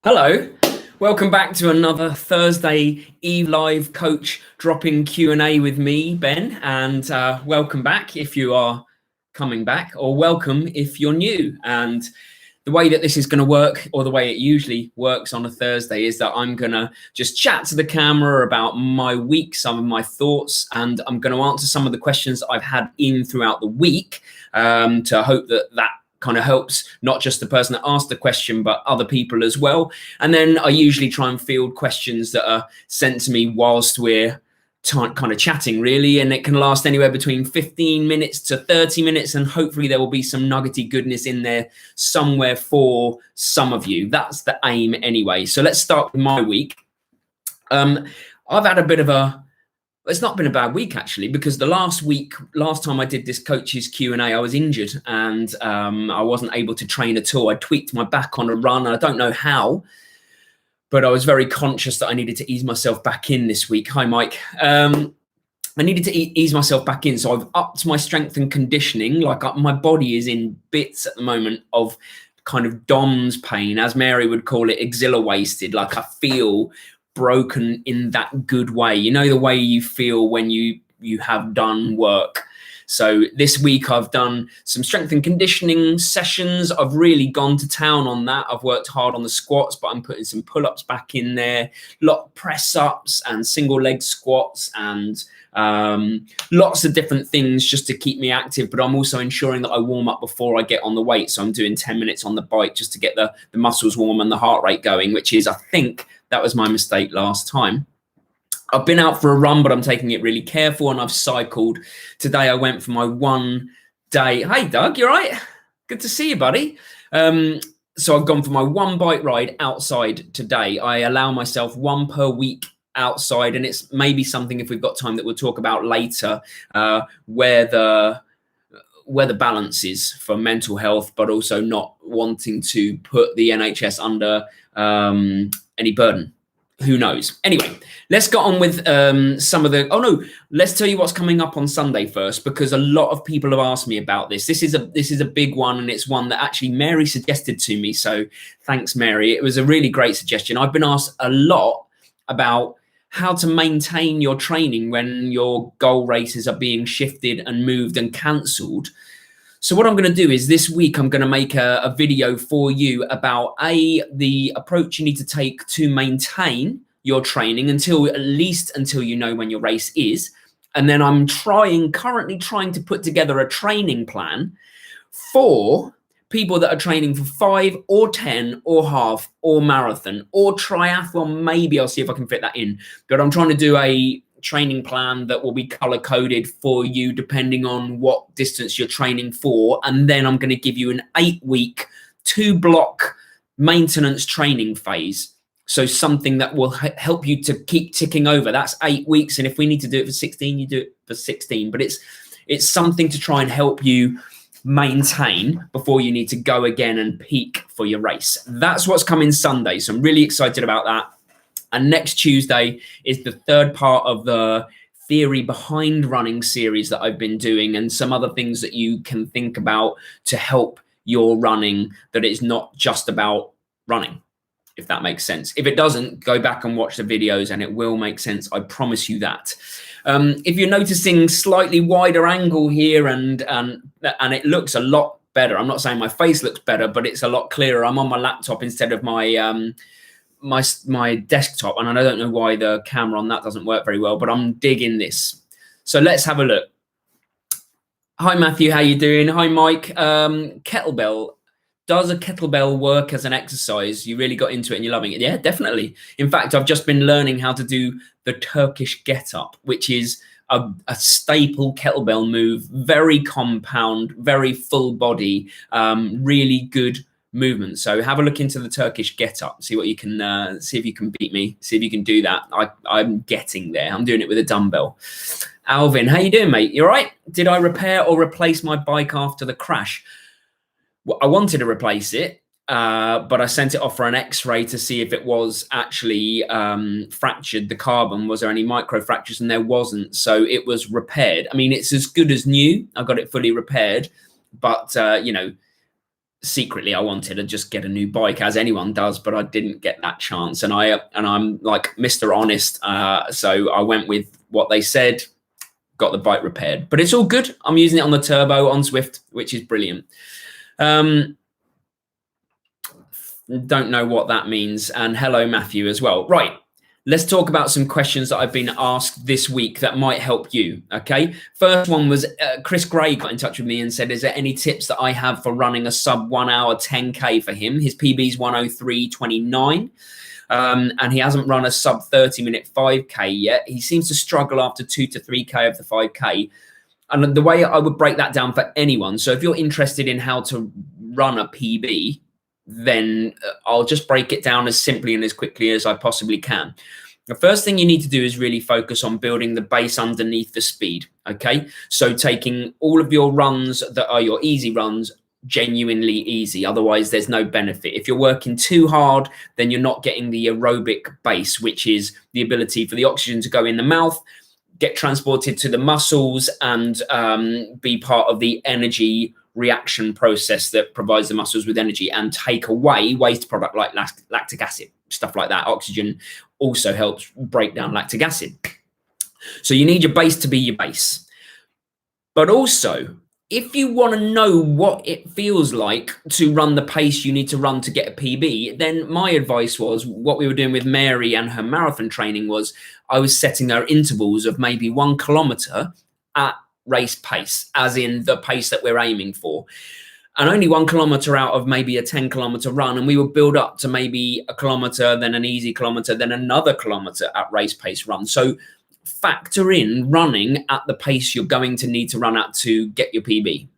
Hello, welcome back to another Thursday Eve Live Coach Dropping Q&A with me, Ben, and welcome back if you are coming back, or welcome if you're new. And the way that this is going to work, or the way it usually works on a Thursday, is that I'm going to just chat to the camera about my week, some of my thoughts, and I'm going to answer some of the questions that I've had in throughout the week to hope that kind of helps not just the person that asked the question, but other people as well. And then I usually try and field questions that are sent to me whilst we're kind of chatting, really, and it can last anywhere between 15 minutes to 30 minutes, and hopefully there will be some nuggety goodness in there somewhere for some of you. That's the aim anyway. So let's start with my week. I've had a bit of it's not been a bad week, actually, because the last time I did this coach's Q&A, I was injured and I wasn't able to train at all. I tweaked my back on a run, and I don't know how, but I was very conscious that I needed to ease myself back in this week. Hi, Mike. I needed to ease myself back in, so I've upped my strength and conditioning. Like, my body is in bits at the moment of kind of DOMS pain, as Mary would call it, axilla wasted. Like, I feel broken in that good way, you know, the way you feel when you have done work. So this week I've done some strength and conditioning sessions. I've really gone to town on that. I've worked hard on the squats, but I'm putting some pull-ups back in there, lot press ups and single leg squats, and lots of different things just to keep me active. But I'm also ensuring that I warm up before I get on the weight. So I'm doing 10 minutes on the bike just to get the muscles warm and the heart rate going, which is, I think, that was my mistake last time. I've been out for a run, but I'm taking it really careful, and I've cycled. Today I went for my 1 day. Hey, Doug, you all right? Good to see you, buddy. So I've gone for my 1 bike ride outside today. I allow myself 1 per week outside, and it's maybe something, if we've got time, that we'll talk about later, where the balance is for mental health, but also not wanting to put the NHS under any burden. Who knows? Anyway, let's get on with some of the. Oh no, let's tell you what's coming up on Sunday first, because a lot of people have asked me about this. This is a big one, and it's one that actually Mary suggested to me. So thanks, Mary. It was a really great suggestion. I've been asked a lot about how to maintain your training when your goal races are being shifted and moved and cancelled. So what I'm going to do is, this week I'm going to make a video for you about the approach you need to take to maintain your training at least until you know when your race is. And then I'm currently trying to put together a training plan for people that are training for 5 or 10 or half or marathon or triathlon. Maybe I'll see if I can fit that in, but I'm trying to do a training plan that will be color coded for you depending on what distance you're training for. And then I'm going to give you an 8-week 2-block maintenance training phase. So something that will help you to keep ticking over. That's 8 weeks. And if we need to do it for 16, you do it for 16, but it's something to try and help you maintain before you need to go again and peak for your race. That's what's coming Sunday. So I'm really excited about that. And next Tuesday is the 3rd part of the theory behind running series that I've been doing, and some other things that you can think about to help your running, that it's not just about running, if that makes sense. If it doesn't, go back and watch the videos and it will make sense. I promise you that. If you're noticing slightly wider angle here and it looks a lot better. I'm not saying my face looks better, but it's a lot clearer. I'm on my laptop instead of my my desktop, and I don't know why the camera on that doesn't work very well, but I'm digging this. So let's have a look. Hi Matthew, how you doing? Hi Mike. Kettlebell. Does a kettlebell work as an exercise? You really got into it and you're loving it. Yeah, definitely. In fact, I've just been learning how to do the Turkish get up, which is a staple kettlebell move. Very compound, very full body, really good movement. So have a look into the Turkish get up, see what you can see if you can beat me, see if you can do that. I'm getting there. I'm doing it with a dumbbell. Alvin, how you doing, mate? You all right? Did I repair or replace my bike after the crash? Well, I wanted to replace it, but I sent it off for an x-ray to see if it was actually fractured, the carbon. Was there any micro fractures? And there wasn't, so it was repaired. I mean, it's as good as new. I got it fully repaired, but you know, secretly I wanted to just get a new bike, as anyone does, but I didn't get that chance. And I'm like Mr. Honest, so I went with what they said, got the bike repaired. But it's all good. I'm using it on the turbo on Zwift, which is brilliant. Don't know what that means. And hello, Matthew, as well. Right. Let's talk about some questions that I've been asked this week that might help you. Okay. First one was Chris Gray got in touch with me and said, is there any tips that I have for running a sub 1 hour 10K for him? His PB is 1:03:29. And he hasn't run a sub 30-minute 5K yet. He seems to struggle after 2 to 3K of the 5K. And the way I would break that down for anyone. So if you're interested in how to run a PB, then I'll just break it down as simply and as quickly as I possibly can. The first thing you need to do is really focus on building the base underneath the speed, okay? So taking all of your runs that are your easy runs, genuinely easy, otherwise there's no benefit. If you're working too hard, then you're not getting the aerobic base, which is the ability for the oxygen to go in the mouth, get transported to the muscles, and be part of the energy reaction process that provides the muscles with energy and take away waste product like lactic acid, stuff like that. Oxygen also helps break down lactic acid. So you need your base to be your base. But also, if you want to know what it feels like to run the pace you need to run to get a PB, then my advice was, what we were doing with Mary and her marathon training was, I was setting her intervals of maybe 1 kilometer at race pace, as in the pace that we're aiming for, and only 1 kilometer out of maybe a 10-kilometer run. And we would build up to maybe a kilometer, then an easy kilometer, then another kilometer at race pace run. So factor in running at the pace you're going to need to run at to get your PB.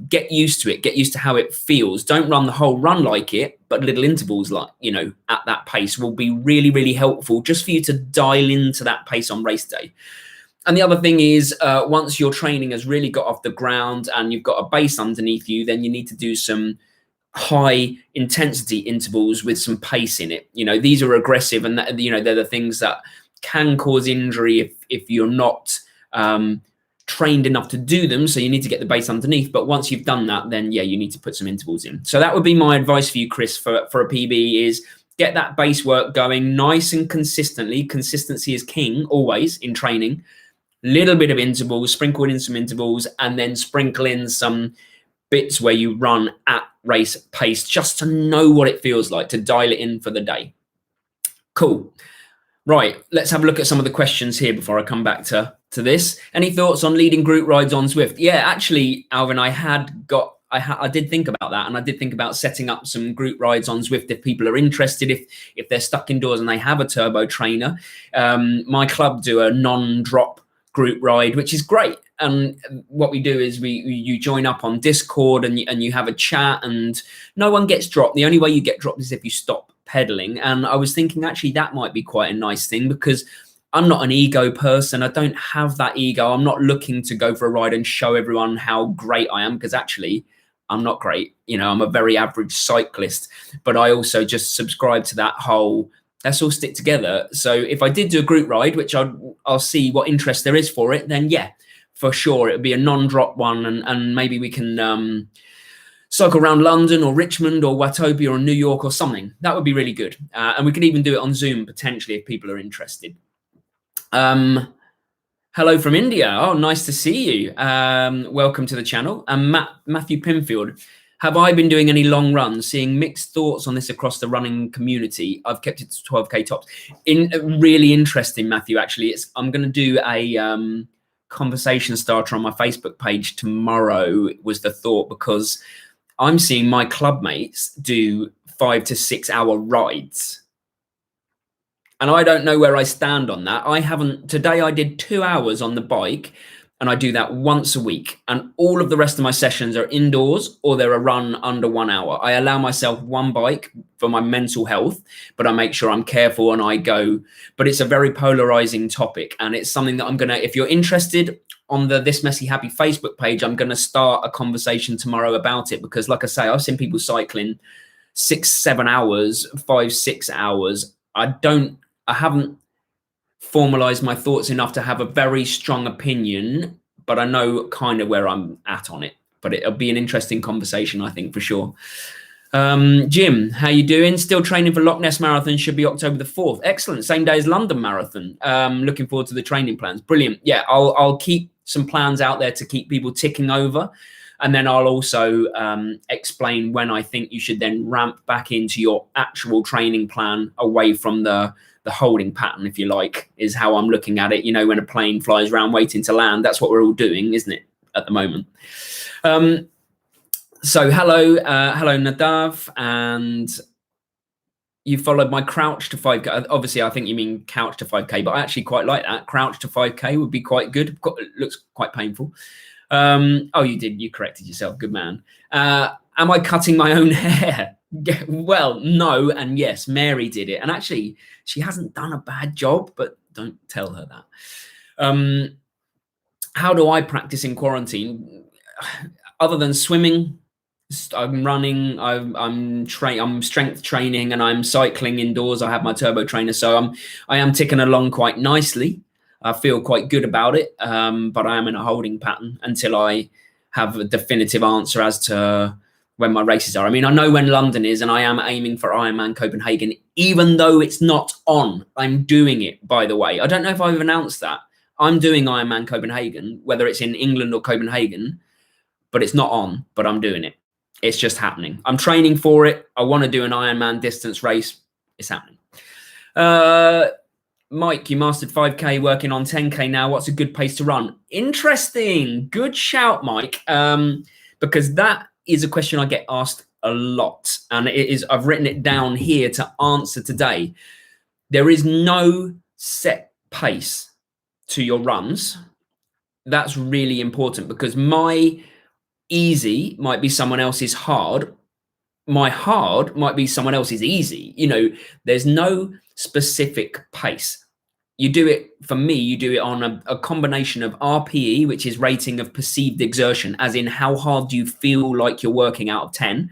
Get used to it. Get used to how it feels. Don't run the whole run like it, but little intervals, like, you know, at that pace will be really, really helpful just for you to dial into that pace on race day. And the other thing is, once your training has really got off the ground and you've got a base underneath you, then you need to do some high intensity intervals with some pace in it. You know, these are aggressive, and that, you know, they're the things that can cause injury if you're not trained enough to do them. So you need to get the base underneath. But once you've done that, then yeah, you need to put some intervals in. So that would be my advice for you, Chris, for a PB is get that base work going nice and consistently. Consistency is king always in training. Little bit of intervals, sprinkle in some intervals, and then sprinkle in some bits where you run at race pace just to know what it feels like, to dial it in for the day. Cool. Right, let's have a look at some of the questions here before I come back to this. Any thoughts on leading group rides on Zwift? Yeah, actually, Alvin, I did think about that, and I did think about setting up some group rides on Zwift if people are interested, if they're stuck indoors and they have a turbo trainer. My club do a non-drop group ride, which is great. And what we do is you join up on Discord and you have a chat, and no one gets dropped. The only way you get dropped is if you stop pedaling. And I was thinking actually that might be quite a nice thing, because I'm not an ego person. I don't have that ego. I'm not looking to go for a ride and show everyone how great I am, because actually I'm not great. You know, I'm a very average cyclist, but I also just subscribe to that whole, let's all stick together. So if I did do a group ride, which I'll see what interest there is for it, then yeah, for sure, it would be a non-drop one. And maybe we can cycle around London or Richmond or Watopia or New York or something. That would be really good. And we could even do it on Zoom potentially if people are interested. Hello from India. Oh, nice to see you. Welcome to the channel. And Matthew Pinfield. Have I been doing any long runs? Seeing mixed thoughts on this across the running community. I've kept it to 12K tops. Really interesting, Matthew, actually. I'm going to do a conversation starter on my Facebook page tomorrow, was the thought, because I'm seeing my club mates do 5 to 6 hour rides. And I don't know where I stand on that. Today I did 2 hours on the bike, and I do that once a week. And all of the rest of my sessions are indoors, or they're a run under 1 hour. I allow myself one bike for my mental health, but I make sure I'm careful and I go. But it's a very polarizing topic. And it's something that I'm going to, if you're interested on the This Messy Happy Facebook page, I'm going to start a conversation tomorrow about it. Because like I say, I've seen people cycling 6, 7 hours, 5, 6 hours. I haven't formalized my thoughts enough to have a very strong opinion, but I know kind of where I'm at on it but it'll be an interesting conversation, I think, for sure. Jim, how you doing? Still training for Loch Ness Marathon, should be October the 4th. Excellent. Same day as London Marathon. Looking forward to the training plans. Brilliant. Yeah, I'll keep some plans out there to keep people ticking over. And then I'll also explain when I think you should then ramp back into your actual training plan away from the holding pattern, if you like, is how I'm looking at it. You know, when a plane flies around waiting to land, that's what we're all doing, isn't it, at the moment? So hello Nadav, and you followed my crouch to 5K. Obviously, I think you mean couch to 5K, but I actually quite like that. Crouch to 5K would be quite good. It looks quite painful. Oh, you did. You corrected yourself. Good man. Am I cutting my own hair? Well, no and yes. Mary did it, and actually, she hasn't done a bad job. But don't tell her that. How do I practice in quarantine? Other than swimming, I'm running, I'm strength training, and I'm cycling indoors. I have my turbo trainer, so I am ticking along quite nicely. I feel quite good about it, but I am in a holding pattern until I have a definitive answer as to when my races are. I mean, I know when London is, and I am aiming for Ironman Copenhagen, even though it's not on. I'm doing it, by the way. I don't know if I've announced that. I'm doing Ironman Copenhagen, whether it's in England or Copenhagen, but it's not on, but I'm doing it. It's just happening. I'm training for it. I want to do an Ironman distance race. It's happening. Mike, you mastered 5K, working on 10K now. What's a good pace to run? Interesting. Good shout, Mike. Because that is a question I get asked a lot. And it is, I've written it down here to answer today. There is no set pace to your runs. That's really important, because my easy might be someone else's hard. My hard might be someone else's easy. You know, there's no specific pace. You do it, for me, you do it on a combination of RPE, which is rating of perceived exertion, as in how hard do you feel like you're working out of 10,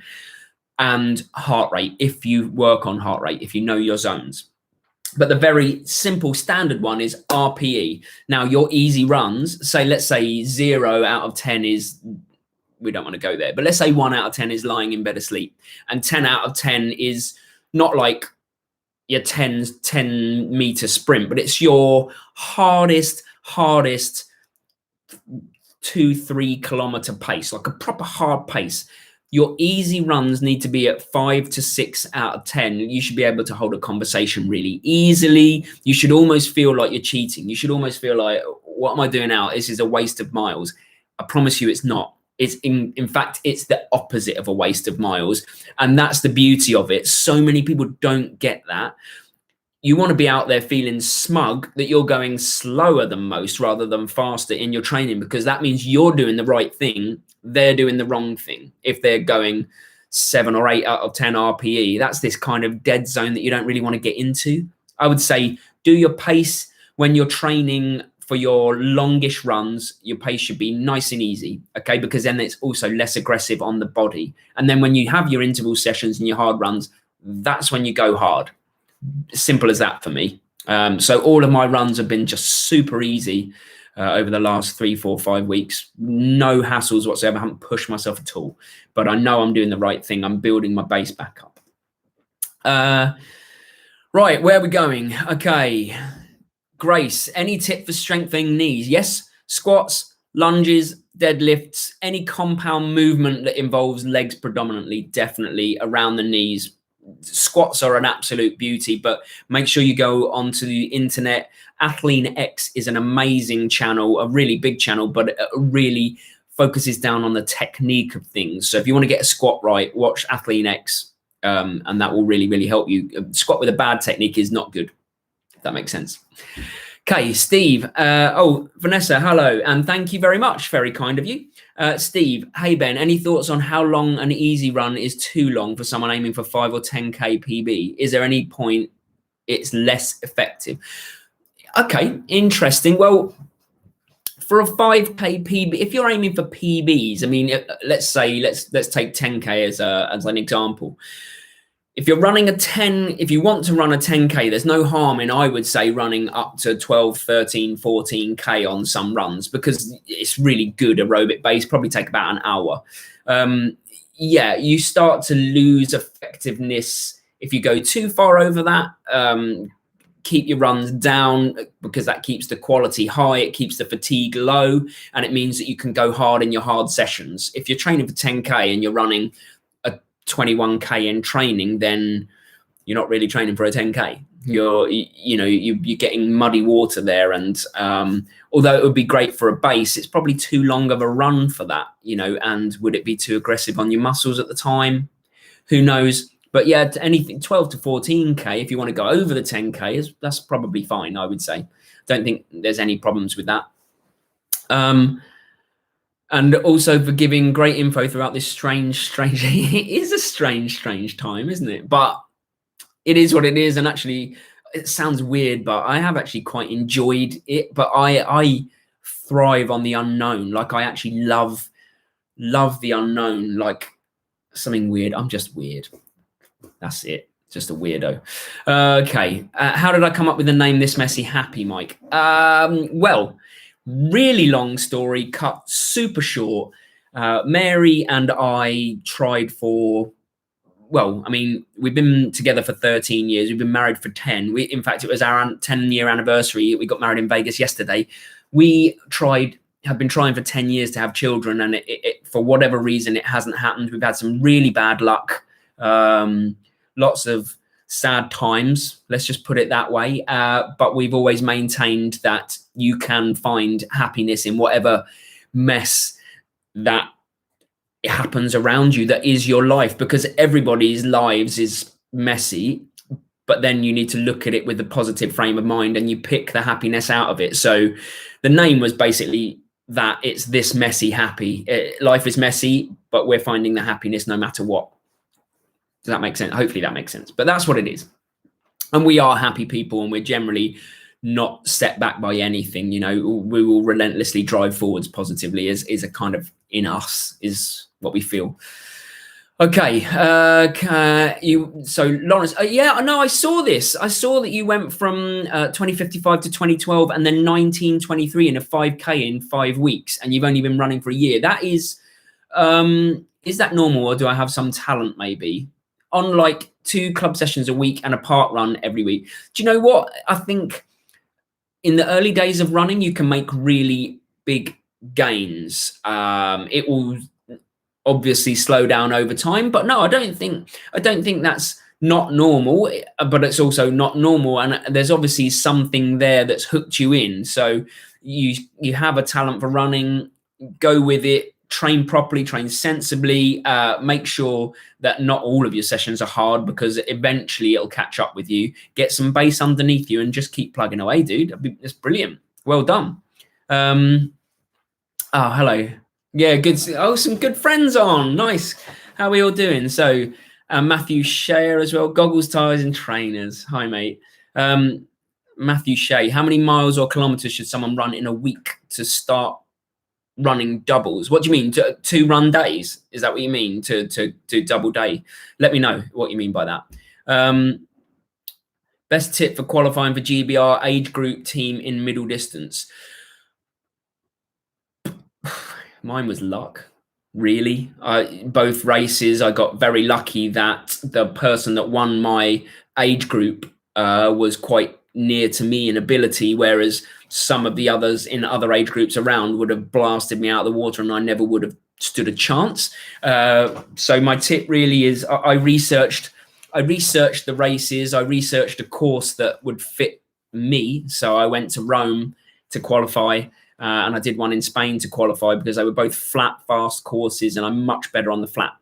and heart rate, if you work on heart rate, if you know your zones. But the very simple standard one is RPE. Now, your easy runs, say, let's say 0 out of 10 is, we don't want to go there, but let's say 1 out of 10 is lying in bed asleep, and 10 out of 10 is not like your 10 meter sprint, but it's your hardest 2-3 kilometer pace, like a proper hard pace. Your easy runs need to be at 5 to 6 out of 10. You should be able to hold a conversation really easily. You should almost feel like you're cheating. You should almost feel like, what am I doing now? This is a waste of miles. I promise you it's not. It's in fact, it's the opposite of a waste of miles. And that's the beauty of it. So many people don't get that. You want to be out there feeling smug that you're going slower than most rather than faster in your training, because that means you're doing the right thing. They're doing the wrong thing. If they're going 7 or 8 out of 10 RPE, that's this kind of dead zone that you don't really want to get into. I would say do your pace when you're training for your longish runs. Your pace should be nice and easy, okay? Because then it's also less aggressive on the body. And then when you have your interval sessions and your hard runs, that's when you go hard. Simple as that for me. So all of my runs have been just super easy over the last 3, 4, 5 weeks. No hassles whatsoever. I haven't pushed myself at all. But I know I'm doing the right thing. I'm building my base back up. Right, where are we going? Okay. Grace, any tip for strengthening knees? Yes, squats, lunges, deadlifts, any compound movement that involves legs predominantly, definitely around the knees. Squats are an absolute beauty, but make sure you go onto the internet. Athlean X is an amazing channel, a really big channel, but it really focuses down on the technique of things. So if you want to get a squat right, watch Athlean X, and that will really, really help you. A squat with a bad technique is not good, if that makes sense. Okay, Steve. Oh, Vanessa, hello. And thank you very much. Very kind of you. Steve, hey, Ben, any thoughts on how long an easy run is too long for someone aiming for 5 or 10K PB? Is there any point it's less effective? Okay, interesting. Well, for a 5K PB, if you're aiming for PBs, I mean, let's say, let's take 10K as an example. if you're running if you want to run a 10K, there's no harm in, I would say, running up to 12, 13, 14K on some runs, because it's really good aerobic base, probably take about an hour. Yeah, you start to lose effectiveness if you go too far over that. Keep your runs down, because that keeps the quality high, it keeps the fatigue low, and it means that you can go hard in your hard sessions. If you're training for 10K and you're running a 21K in training, then you're not really training for a 10K. You're getting muddy water there, and although it would be great for a base, it's probably too long of a run for that, and would it be too aggressive on your muscles at the time? Who knows? But yeah, anything 12 to 14K, if you want to go over the 10K, that's probably fine, I would say. Don't think there's any problems with that. And also for giving great info throughout this strange, it is a strange time, isn't it? But it is what it is. And actually, it sounds weird, but I have actually quite enjoyed it. But I thrive on the unknown. Like, I actually love the unknown, like something weird. I'm just weird. That's it. Just a weirdo. Okay. How did I come up with the name This Messy Happy, Mike? Well, really long story, cut super short. Mary and I tried for, well, I mean, we've been together for 13 years. We've been married for 10. In fact, it was our 10-year anniversary. We got married in Vegas yesterday. We have been trying for 10 years to have children, and it for whatever reason, it hasn't happened. We've had some really bad luck. Lots of sad times, let's just put it that way. But we've always maintained that you can find happiness in whatever mess that happens around you that is your life, because everybody's lives is messy, but then you need to look at it with a positive frame of mind, and you pick the happiness out of it. So the name was basically that. It's This Messy Happy. Life is messy, but we're finding the happiness no matter what. Does that make sense? Hopefully that makes sense. But that's what it is. And we are happy people, and we're generally not set back by anything. We will relentlessly drive forwards positively, is a kind of in us, is what we feel. Okay. So Lawrence, yeah, no, I saw this. I saw that you went from 2055 to 2012 and then 1923 in a 5K in 5 weeks, and you've only been running for a year. That is that normal, or do I have some talent maybe? On like 2 club sessions a week and a park run every week. Do you know what? I think in the early days of running, you can make really big gains. It will obviously slow down over time, but no, I don't think that's not normal, but it's also not normal. And there's obviously something there that's hooked you in. So you have a talent for running, go with it. Train properly, train sensibly, make sure that not all of your sessions are hard, because eventually it'll catch up with you. Get some base underneath you and just keep plugging away, dude. It's brilliant. Well done. Oh, hello. Yeah, good. Oh, some good friends on. Nice. How are we all doing? So Matthew Shea as well. Goggles, ties and trainers. Hi, mate. Matthew Shea, how many miles or kilometers should someone run in a week to start running doubles? What do you mean? 2 run days? Is that what you mean? To do double day? Let me know what you mean by that. Best tip for qualifying for GBR age group team in middle distance. Mine was luck, really. Both races, I got very lucky that the person that won my age group was quite near to me in ability, whereas some of the others in other age groups around would have blasted me out of the water, and I never would have stood a chance. So my tip really is I researched the races. I researched a course that would fit me. So I went to Rome to qualify, and I did one in Spain to qualify, because they were both flat, fast courses, and I'm much better on the flat.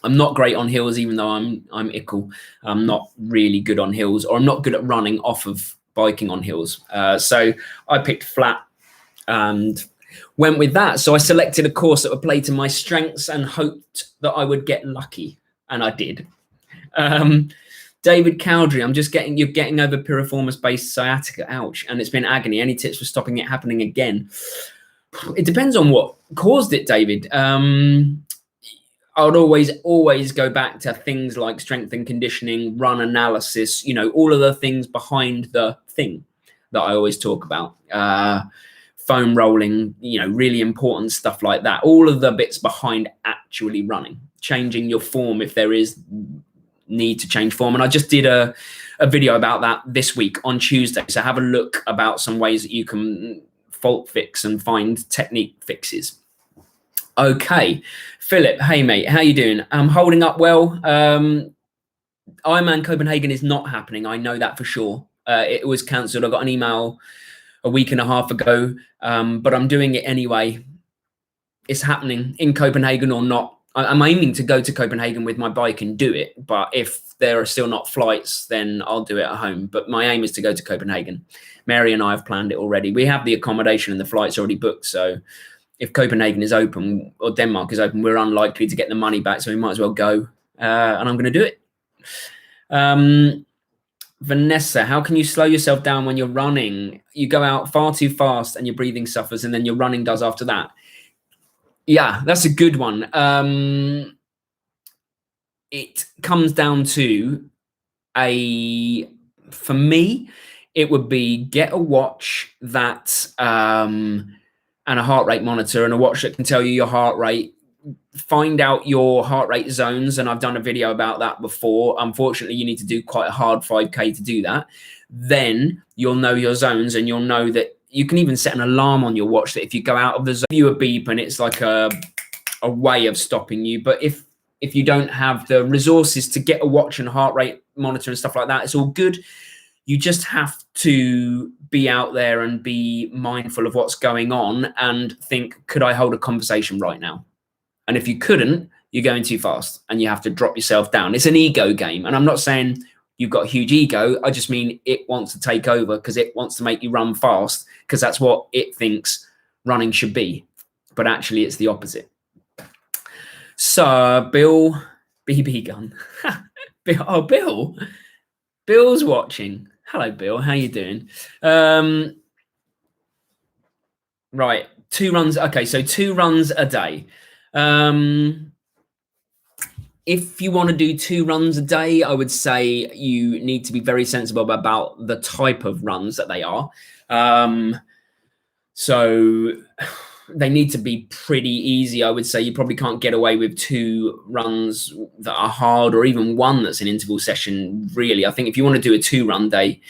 I'm not great on hills, even though I'm ickle. I'm not really good on hills, or I'm not good at running off of biking on hills. So I picked flat and went with that. So I selected a course that would play to my strengths and hoped that I would get lucky, and I did. David Cowdery, you're getting over Piriformis based sciatica. Ouch. And it's been agony. Any tips for stopping it happening again? It depends on what caused it, David. I would always go back to things like strength and conditioning, run analysis, you know, all of the things behind the thing that I always talk about. Foam rolling, you know, really important stuff like that. All of the bits behind actually running, changing your form if there is need to change form. And I just did a video about that this week on Tuesday. So have a look about some ways that you can fault fix and find technique fixes. Okay, Philip, hey mate, how you doing? I'm holding up well. Ironman Copenhagen is not happening. I know that for sure. It was cancelled. I got an email a week and a half ago, but I'm doing it anyway. It's happening in Copenhagen or not. I'm aiming to go to Copenhagen with my bike and do it, but if there are still not flights, then I'll do it at home. But my aim is to go to Copenhagen. Mary and I have planned it already. We have the accommodation and the flights already booked, so if Copenhagen is open or Denmark is open, we're unlikely to get the money back, so we might as well go, and I'm going to do it. Vanessa, how can you slow yourself down when you're running? You go out far too fast and your breathing suffers, and then your running does after that. Yeah, that's a good one. It comes down to for me, it would be get a watch that, and a heart rate monitor and a watch that can tell you your heart rate. Find out your heart rate zones, and I've done a video about that before. Unfortunately, you need to do quite a hard 5K to do that. Then you'll know your zones, and you'll know that you can even set an alarm on your watch that if you go out of the zone, you a beep, and it's like a way of stopping you. But if you don't have the resources to get a watch and heart rate monitor and stuff like that, it's all good. You just have to be out there and be mindful of what's going on and think, could I hold a conversation right now? And if you couldn't, you're going too fast and you have to drop yourself down. It's an ego game. And I'm not saying you've got a huge ego. I just mean it wants to take over because it wants to make you run fast because that's what it thinks running should be. But actually, it's the opposite. So, Bill, BB gun. Oh, Bill. Bill's watching. Hello, Bill. How you doing? Right. 2 runs. Okay, so 2 runs a day. If you want to do 2 runs a day, I would say you need to be very sensible about the type of runs that they are. So they need to be pretty easy. I would say you probably can't get away with 2 runs that are hard, or even 1 that's an interval session. Really, I think if you want to do a 2 run day,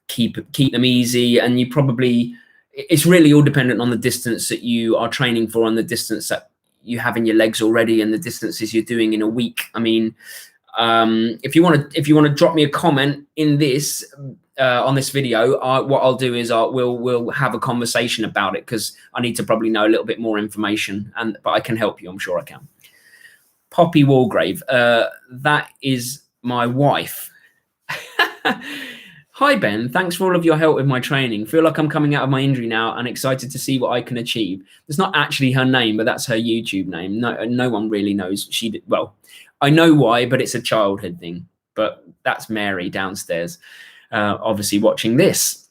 keep them easy, and you probably, it's really all dependent on the distance that you are training for and the distance that you have in your legs already and the distances you're doing in a week. I mean, if you want to drop me a comment in this on this video, what I'll do is we'll have a conversation about it, because I need to probably know a little bit more information, but I can help you. I'm sure I can. Poppy Walgrave, that is my wife. Hi Ben, thanks for all of your help with my training. Feel like I'm coming out of my injury now and excited to see what I can achieve. It's not actually her name, but that's her YouTube name. No one really knows. Well, I know why, but it's a childhood thing. But that's Mary downstairs, obviously watching this.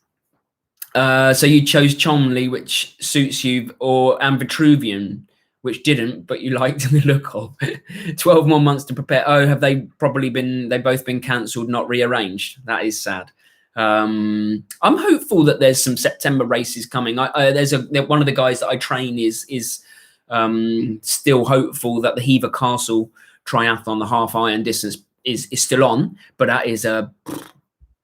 So you chose Chomley, which suits you, and Vitruvian, which didn't, but you liked the look of. 12 more months to prepare. Oh, have they both been cancelled, not rearranged? That is sad. I'm hopeful that there's some September races coming. There's one of the guys that I train is still hopeful that the Hever Castle triathlon, the half iron distance, is still on, but that is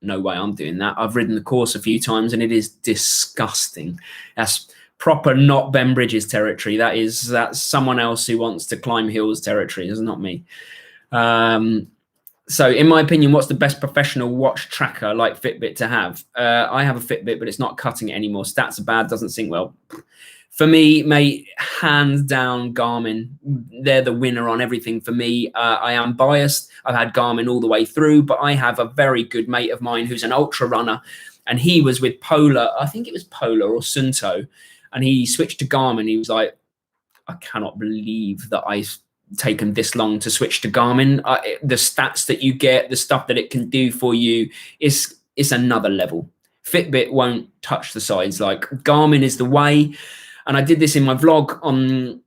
no way I'm doing that. I've ridden the course a few times and it is disgusting. That's proper not Ben Bridges territory. That's someone else who wants to climb hills territory. It's not me. So in my opinion, what's the best professional watch tracker like Fitbit to have? I have a Fitbit, but it's not cutting it anymore. Stats are bad, doesn't sync well. For me, mate, hands down Garmin. They're the winner on everything for me. I am biased. I've had Garmin all the way through, but I have a very good mate of mine who's an ultra runner, and he was with Polar. I think it was Polar or Sunto, and he switched to Garmin. He was like, I cannot believe that I've taken this long to switch to Garmin. The stats that you get, the stuff that it can do for you is another level. Fitbit won't touch the sides. Like, Garmin is the way. And I did this in my vlog on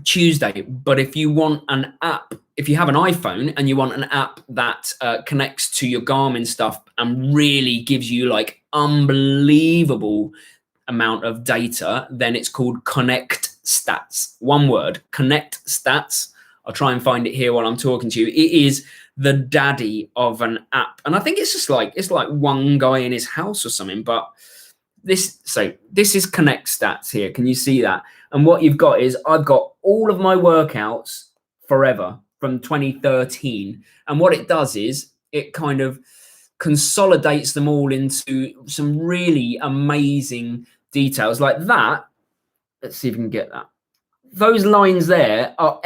Tuesday. But if you want an app, if you have an iPhone and you want an app that connects to your Garmin stuff and really gives you like unbelievable amount of data, then it's called Connect Stats. One word, Connect Stats. I'll try and find it here while I'm talking to you. It is the daddy of an app, and I think it's like one guy in his house or something. But this is Connect Stats here. Can you see that? And what you've got is I've got all of my workouts forever from 2013, and what it does is it kind of consolidates them all into some really amazing details like that. Let's see if we can get that. Those lines there are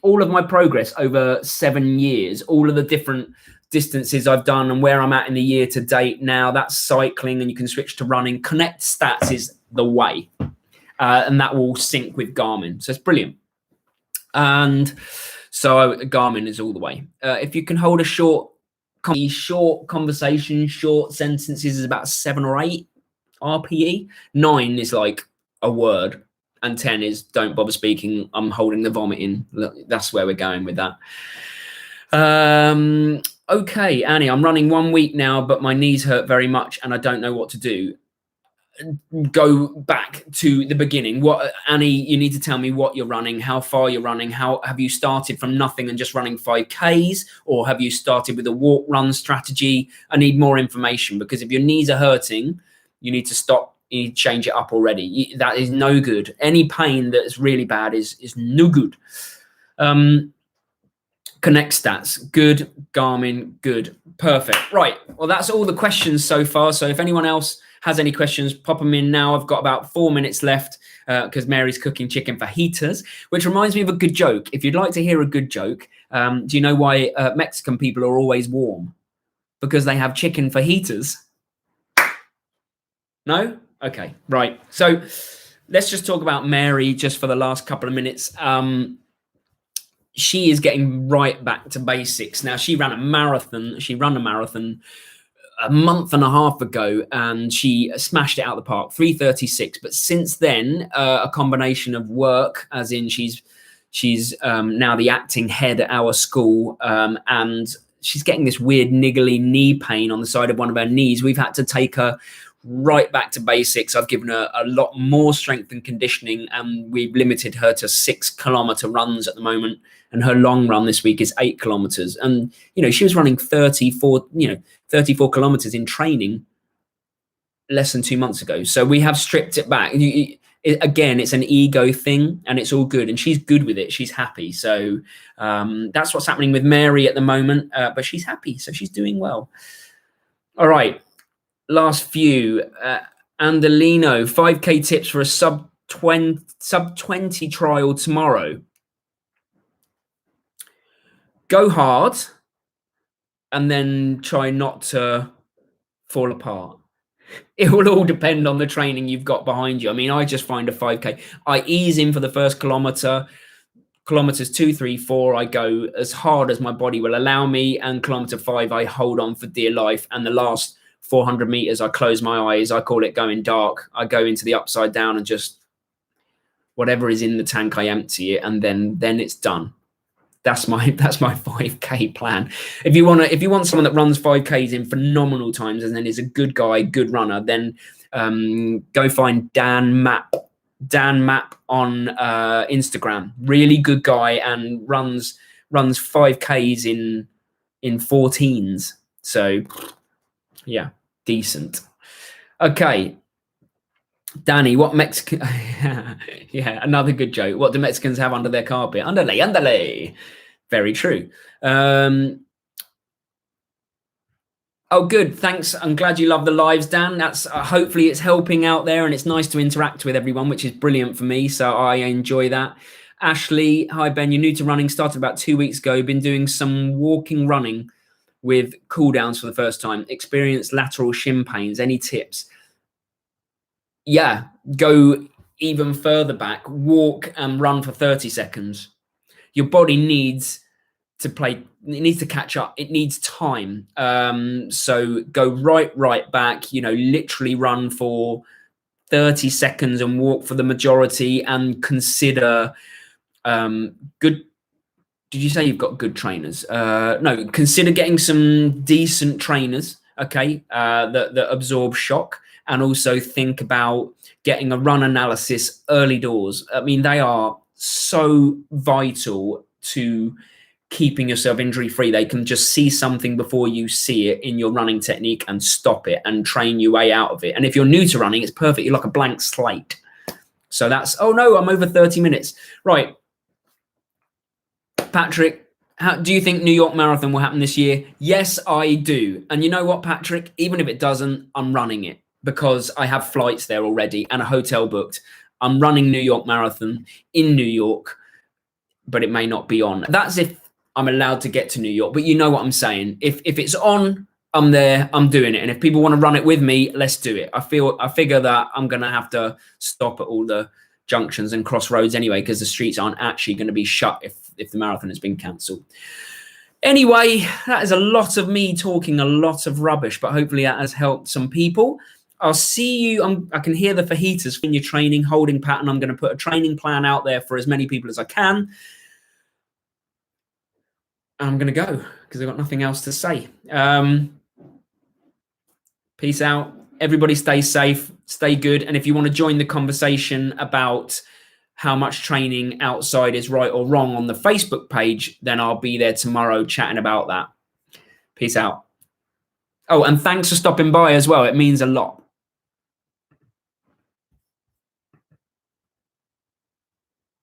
all of my progress over 7 years, all of the different distances I've done and where I'm at in the year to date now. That's cycling, and you can switch to running. Connect Stats is the way, and that will sync with Garmin. So it's brilliant. And so Garmin is all the way. If you can hold a short conversation, short sentences is about 7 or 8 RPE. 9 is like a word, and 10 is don't bother speaking, I'm holding the vomit in. That's where we're going with that. Okay, Annie, I'm running 1 week now, but my knees hurt very much and I don't know what to do. Go back to the beginning. What, Annie, you need to tell me what you're running, how far you're running, how have you started from nothing and just running 5Ks, or have you started with a walk run strategy? I need more information, because if your knees are hurting, you need to stop. You need to change it up already. That is no good. Any pain that's really bad is no good. Connect Stats, good. Garmin, good. Perfect. Right. Well, that's all the questions so far. So if anyone else has any questions, pop them in now. I've got about 4 minutes left because Mary's cooking chicken fajitas, which reminds me of a good joke. If you'd like to hear a good joke, do you know why Mexican people are always warm? Because they have chicken fajitas. No? Okay, right. So let's just talk about Mary just for the last couple of minutes. She is getting right back to basics. Now, she ran a marathon a month and a half ago, and she smashed it out of the park, 3:36. But since then, a combination of work, as in she's now the acting head at our school, and she's getting this weird niggly knee pain on the side of one of her knees. We've had to take her right back to basics. I've given her a lot more strength and conditioning, and we've limited her to 6-kilometer runs at the moment. And her long run this week is 8 kilometers. And, she was running 34 kilometers in training less than 2 months ago. So we have stripped it back. Again, it's an ego thing, and it's all good. And she's good with it. She's happy. So that's what's happening with Mary at the moment. But she's happy. So she's doing well. All right. Last few. Andolino, 5K tips for a sub 20 trial tomorrow. Go hard and then try not to fall apart. It will all depend on the training you've got behind you. I mean, I just find a 5K. I ease in for the first kilometer. Kilometers 2, 3, 4, I go as hard as my body will allow me. And kilometer 5, I hold on for dear life. And the last 400 meters, I close my eyes. I call it going dark. I go into the upside down and just whatever is in the tank, I empty it. And then it's done. That's my 5K plan. If you want someone that runs 5Ks in phenomenal times and then is a good guy, good runner, then go find Dan Mapp on Instagram. Really good guy, and runs 5Ks in 14s. So yeah, decent. Okay. Danny, what Mexican? Yeah, another good joke. What do Mexicans have under their carpet? Andale. Very true. Oh, good. Thanks. I'm glad you love the lives, Dan. That's hopefully it's helping out there, and it's nice to interact with everyone, which is brilliant for me. So I enjoy that. Ashley, hi Ben. You're new to running. Started about 2 weeks ago. Been doing some walking running with cool downs for the first time. Experienced lateral shin pains. Any tips? Yeah, go even further back, walk and run for 30 seconds. Your body needs to catch up. It needs time. So go right back, literally run for 30 seconds and walk for the majority, and consider good. Did you say you've got good trainers? No, consider getting some decent trainers, okay, that absorb shock, and also think about getting a run analysis early doors. I mean, they are so vital to keeping yourself injury free. They can just see something before you see it in your running technique and stop it and train your way out of it. And if you're new to running, it's perfect. You're like a blank slate. So that's, oh no, I'm over 30 minutes. Right. Patrick, do you think New York Marathon will happen this year? Yes, I do. And you know what, Patrick? Even if it doesn't, I'm running it because I have flights there already and a hotel booked. I'm running New York Marathon in New York, but it may not be on. That's if I'm allowed to get to New York. But you know what I'm saying. If it's on, I'm there, I'm doing it. And if people want to run it with me, let's do it. I figure that I'm going to have to stop at all the junctions and crossroads anyway, because the streets aren't actually going to be shut if the marathon has been cancelled. Anyway, that is a lot of me talking a lot of rubbish, but hopefully that has helped some people. I'll see you. I can hear the fajitas in your training holding pattern. I'm going to put a training plan out there for as many people as I can. I'm going to go because I've got nothing else to say. Peace out. Everybody stay safe, stay good. And if you want to join the conversation about how much training outside is right or wrong on the Facebook page, then I'll be there tomorrow chatting about that. Peace out. Oh, and thanks for stopping by as well. It means a lot.